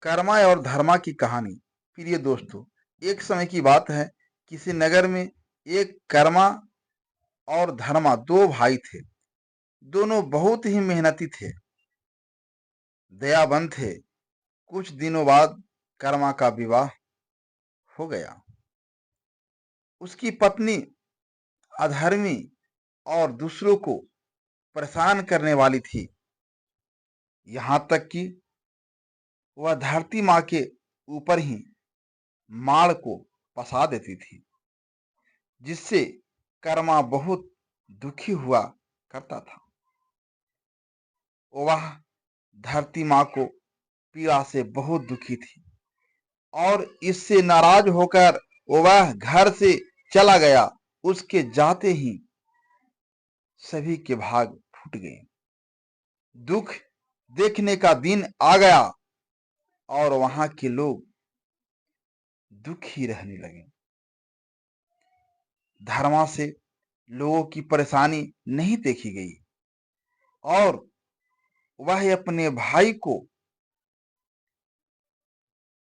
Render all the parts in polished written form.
कर्मा और धर्मा की कहानी। प्रिय दोस्तों, एक समय की बात है, किसी नगर में एक कर्मा और धर्मा दो भाई थे। दोनों बहुत ही मेहनती थे, दयाबंद थे। कुछ दिनों बाद कर्मा का विवाह हो गया। उसकी पत्नी अधर्मी और दूसरों को परेशान करने वाली थी। यहाँ तक कि वह धरती माँ के ऊपर ही माड़ को पसा देती थी, जिससे कर्मा बहुत दुखी हुआ करता था। वह धरती माँ को पीड़ा से बहुत दुखी थी और इससे नाराज होकर वह घर से चला गया। उसके जाते ही सभी के भाग फूट गए। दुख देखने का दिन आ गया और वहां के लोग दुखी रहने लगे। धर्मा से लोगों की परेशानी नहीं देखी गई और वह अपने भाई को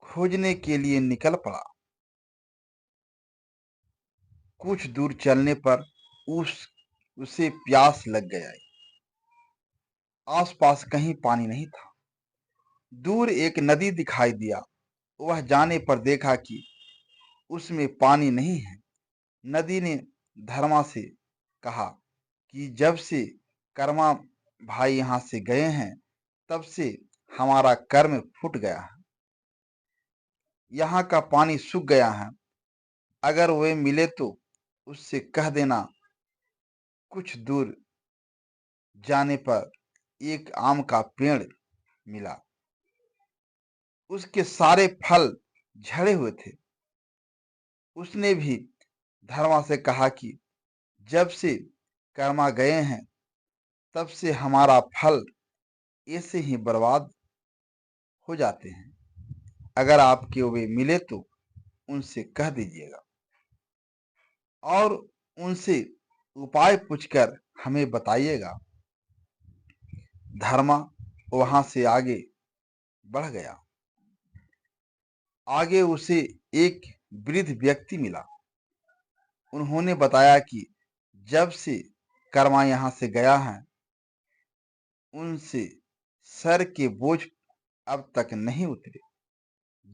खोजने के लिए निकल पड़ा। कुछ दूर चलने पर उसे प्यास लग गया। आसपास कहीं पानी नहीं था। दूर एक नदी दिखाई दिया। वह जाने पर देखा कि उसमें पानी नहीं है। नदी ने धर्मा से कहा कि जब से कर्मा भाई यहाँ से गए हैं, तब से हमारा कर्म फूट गया है। यहाँ का पानी सूख गया है। अगर वे मिले तो उससे कह देना। कुछ दूर जाने पर एक आम का पेड़ मिला। उसके सारे फल झड़े हुए थे। उसने भी धर्मा से कहा कि जब से कर्मा गए हैं, तब से हमारा फल ऐसे ही बर्बाद हो जाते हैं। अगर आपके वे मिले तो उनसे कह दीजिएगा और उनसे उपाय पूछकर हमें बताइएगा। धर्मा वहां से आगे बढ़ गया। आगे उसे एक वृद्ध व्यक्ति मिला। उन्होंने बताया कि जब से कर्मा यहाँ से गया है, उनसे सर के बोझ अब तक नहीं उतरे,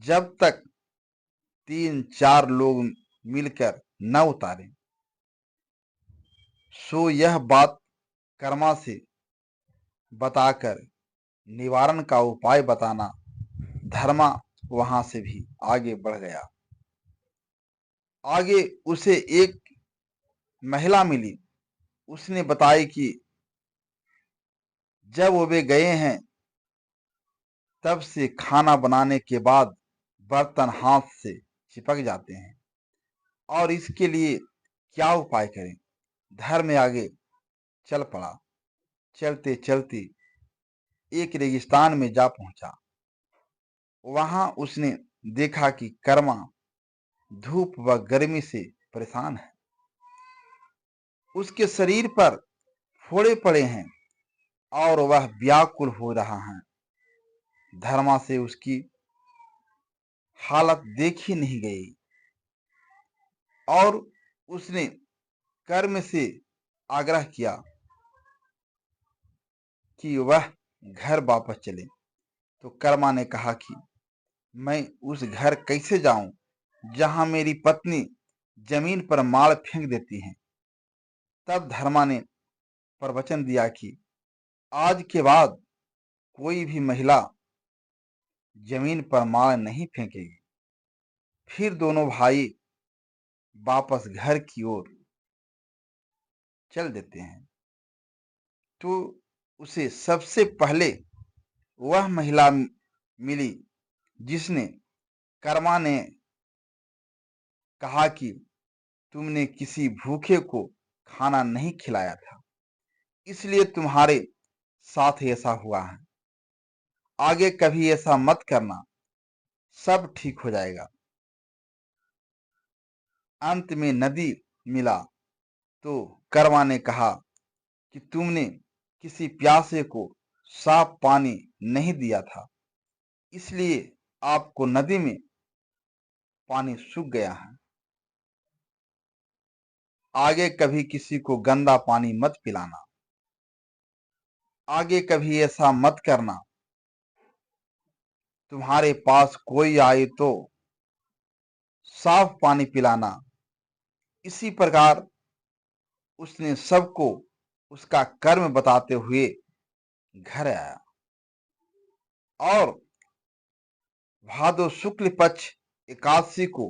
जब तक 3-4 लोग मिलकर न उतारे। सो यह बात कर्मा से बताकर निवारण का उपाय बताना। धर्मा वहां से भी आगे बढ़ गया। आगे उसे एक महिला मिली। उसने बताया कि जब वे गए हैं, तब से खाना बनाने के बाद बर्तन हाथ से चिपक जाते हैं और इसके लिए क्या उपाय करें। धर्म आगे चल पड़ा। चलते चलते एक रेगिस्तान में जा पहुंचा। वहां उसने देखा कि कर्मा धूप व गर्मी से परेशान है। उसके शरीर पर फोड़े पड़े हैं और वह व्याकुल हो रहा है। धर्मा से उसकी हालत देखी नहीं गई और उसने कर्म से आग्रह किया कि वह घर वापस चले। तो कर्मा ने कहा कि मैं उस घर कैसे जाऊं जहां मेरी पत्नी जमीन पर माल फेंक देती है। तब धर्मा ने प्रवचन दिया कि आज के बाद कोई भी महिला जमीन पर माल नहीं फेंकेगी। फिर दोनों भाई वापस घर की ओर चल देते हैं। तो उसे सबसे पहले वह महिला मिली जिसने कर्मा ने कहा कि तुमने किसी भूखे को खाना नहीं खिलाया था, इसलिए तुम्हारे साथ ऐसा हुआ है। आगे कभी ऐसा मत करना, सब ठीक हो जाएगा। अंत में नदी मिला तो कर्मा ने कहा कि तुमने किसी प्यासे को साफ पानी नहीं दिया था, इसलिए आपको नदी में पानी सूख गया है। आगे कभी किसी को गंदा पानी मत पिलाना। आगे कभी ऐसा मत करना। तुम्हारे पास कोई आए तो साफ पानी पिलाना। इसी प्रकार उसने सबको उसका कर्म बताते हुए घर आया और भादो शुक्ल पक्ष एकादशी को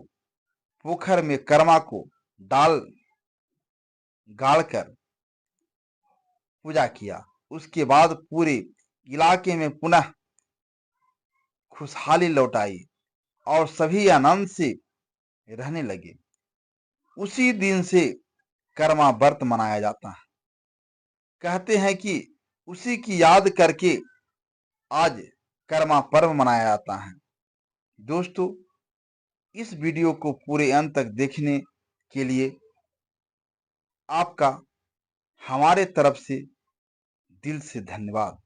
पोखर में कर्मा को डाल गाड़कर पूजा किया। उसके बाद पूरे इलाके में पुनः खुशहाली लौट आई और सभी आनंद से रहने लगे। उसी दिन से कर्मा व्रत मनाया जाता है। कहते हैं कि उसी की याद करके आज कर्मा पर्व मनाया जाता है। दोस्तों, इस वीडियो को पूरे अंत तक देखने के लिए आपका हमारे तरफ से दिल से धन्यवाद।